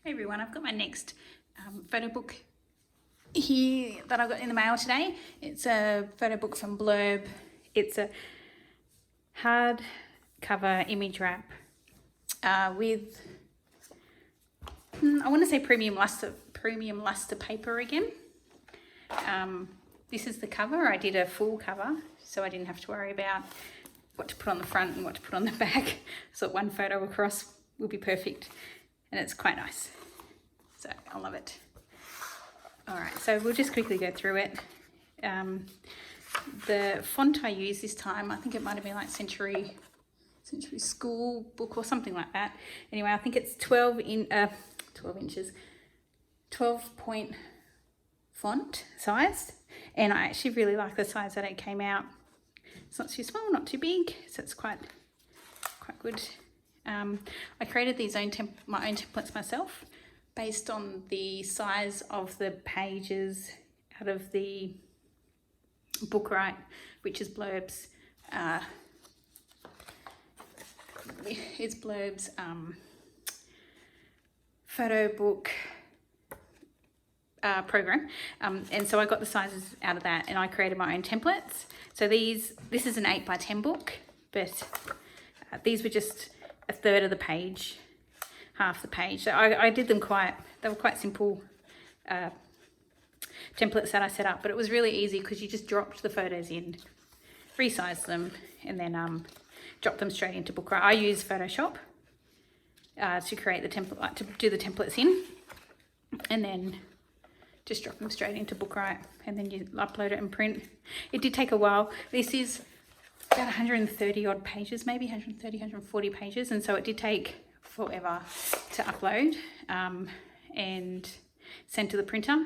Hey everyone, I've got my next photo book here that I got in the mail today. It's a photo book from Blurb. It's a hardcover image wrap with, I want to say premium luster paper again. This is the cover. I did a full cover, so I didn't have to worry about what to put on the front and what to put on the back. So one photo across will be perfect, and it's quite nice. So I love it. All right, so we'll just quickly go through it. The font I used this time, I think it might have been like Century School book or something like that. Anyway, I think it's 12 inches, 12-point font size, and I actually really like the size that it came out. It's not too small, not too big, so it's quite good. I created my own templates myself based on the size of the pages out of the book, right, which is Blurb's. It's Blurb's photo book program, and so I got the sizes out of that, and I created my own templates. So this is an 8x10 book, but these were just a third of the page, half the page. So I did them they were quite simple templates that I set up, but it was really easy because you just dropped the photos in, resized them, and then drop them straight into Book. I use Photoshop to create the template, to do the templates in, and then just drop them straight into Bookright, and then you upload it and print. It did take a while. This is about 130 odd pages, maybe 130, 140 pages, and so it did take forever to upload and send to the printer,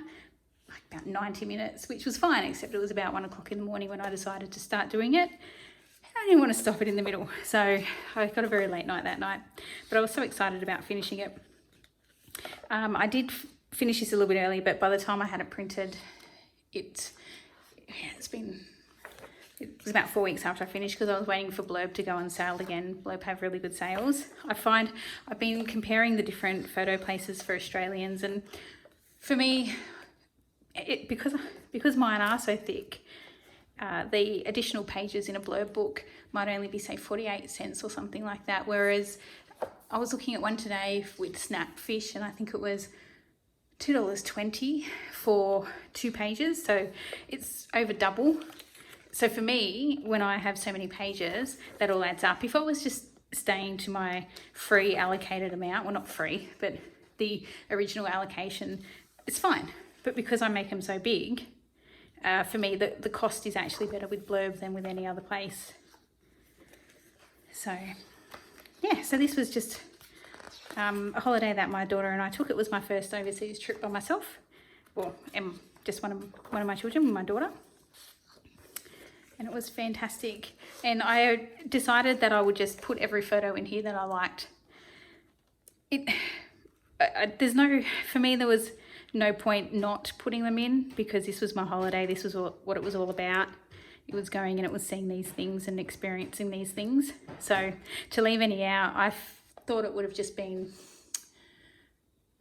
like about 90 minutes, which was fine, except it was about 1 o'clock in the morning when I decided to start doing it. I didn't want to stop it in the middle, so I got a very late night that night, but I was so excited about finishing it. I did finish this a little bit early, but by the time I had it printed, it was about 4 weeks after I finished, because I was waiting for Blurb to go on sale again. Blurb have really good sales. I find I've been comparing the different photo places for Australians, and for me, because mine are so thick, the additional pages in a Blurb book might only be, say, 48 cents or something like that, whereas I was looking at one today with Snapfish, and I think it was $2.20 for 2 pages, so it's over double. So for me, when I have so many pages, that all adds up. If I was just staying to my free allocated amount, well, not free, but the original allocation, it's fine. But because I make them so big, for me, the cost is actually better with Blurb than with any other place. So yeah, so this was just a holiday that my daughter and I took. It was my first overseas trip by myself, well, and just one of my children, my daughter, and it was fantastic. And I decided that I would just put every photo in here that I liked. For me, there was no point not putting them in, because this was my holiday. This was what it was all about. It was going and it was seeing these things and experiencing these things. So to leave any out, I thought it would have just been,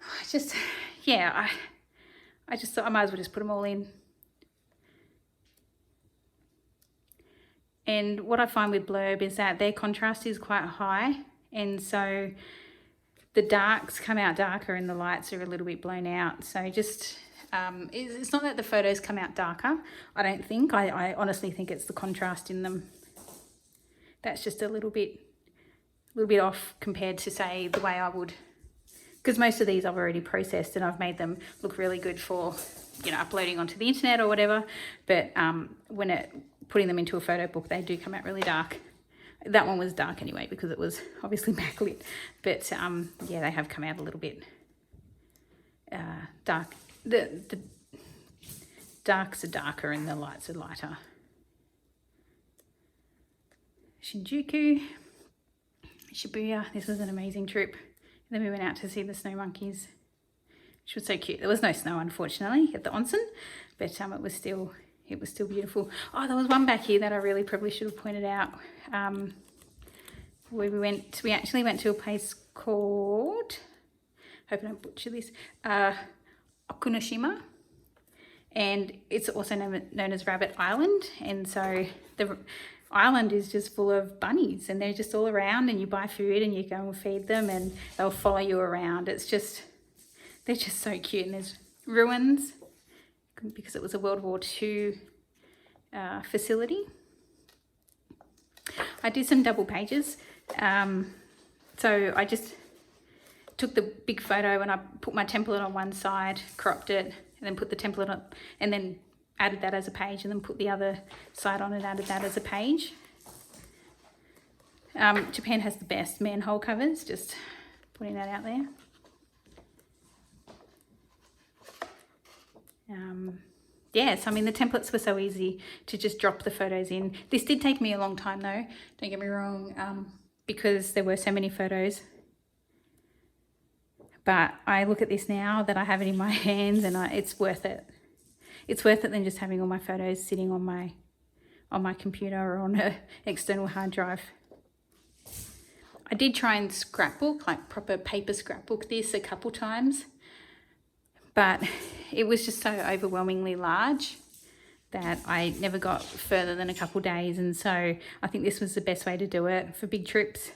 I just thought I might as well just put them all in. And what I find with Blurb is that their contrast is quite high, and so the darks come out darker and the lights are a little bit blown out. So just it's not that the photos come out darker, I don't think. I honestly think it's the contrast in them that's just a little bit off compared to, say, the way I would, because most of these I've already processed and I've made them look really good for, you know, uploading onto the internet or whatever. But when putting them into a photo book, they do come out really dark. That one was dark anyway, because it was obviously backlit, but yeah, they have come out a little bit dark. The darks are darker and the lights are lighter. Shinjuku, Shibuya, this was an amazing trip. And then we went out to see the snow monkeys, which was so cute. There was no snow, unfortunately, at the onsen, but it was still beautiful. Oh, there was one back here that I really probably should have pointed out. Where we actually went to a place called, hope I don't butcher this, Okunoshima, and it's also known as Rabbit Island. And so the island is just full of bunnies, and they're just all around, and you buy food and you go and feed them and they'll follow you around. It's just, they're just so cute. And there's ruins because it was a World War II facility. I did some double pages. So I just took the big photo and I put my template on one side, cropped it, and then put the template on, and then added that as a page, and then put the other side on and added that as a page. Japan has the best manhole covers, just putting that out there. Yes, I mean, the templates were so easy to just drop the photos in. This did take me a long time though, don't get me wrong, because there were so many photos. But I look at this now that I have it in my hands, and it's worth it. It's worth it than just having all my photos sitting on my computer or on an external hard drive. I did try and scrapbook, like proper paper scrapbook this a couple times, but it was just so overwhelmingly large that I never got further than a couple days. And so I think this was the best way to do it for big trips.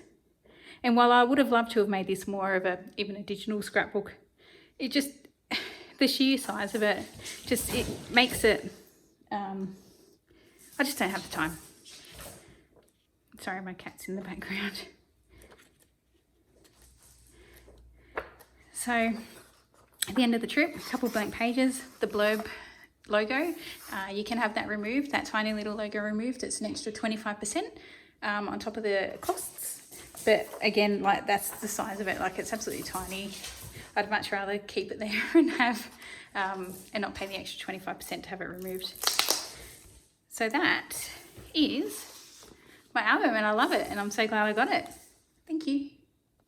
And while I would have loved to have made this more of even a digital scrapbook, it just, the sheer size of it, it makes it, I just don't have the time. Sorry, my cat's in the background. So at the end of the trip, a couple blank pages, the Blurb logo, you can have that removed, that tiny little logo removed. It's an extra 25% on top of the costs. But again, like, that's the size of it, like, it's absolutely tiny. I'd much rather keep it there and have, and not pay the extra 25% to have it removed. So that is my album, and I love it, and I'm so glad I got it. Thank you.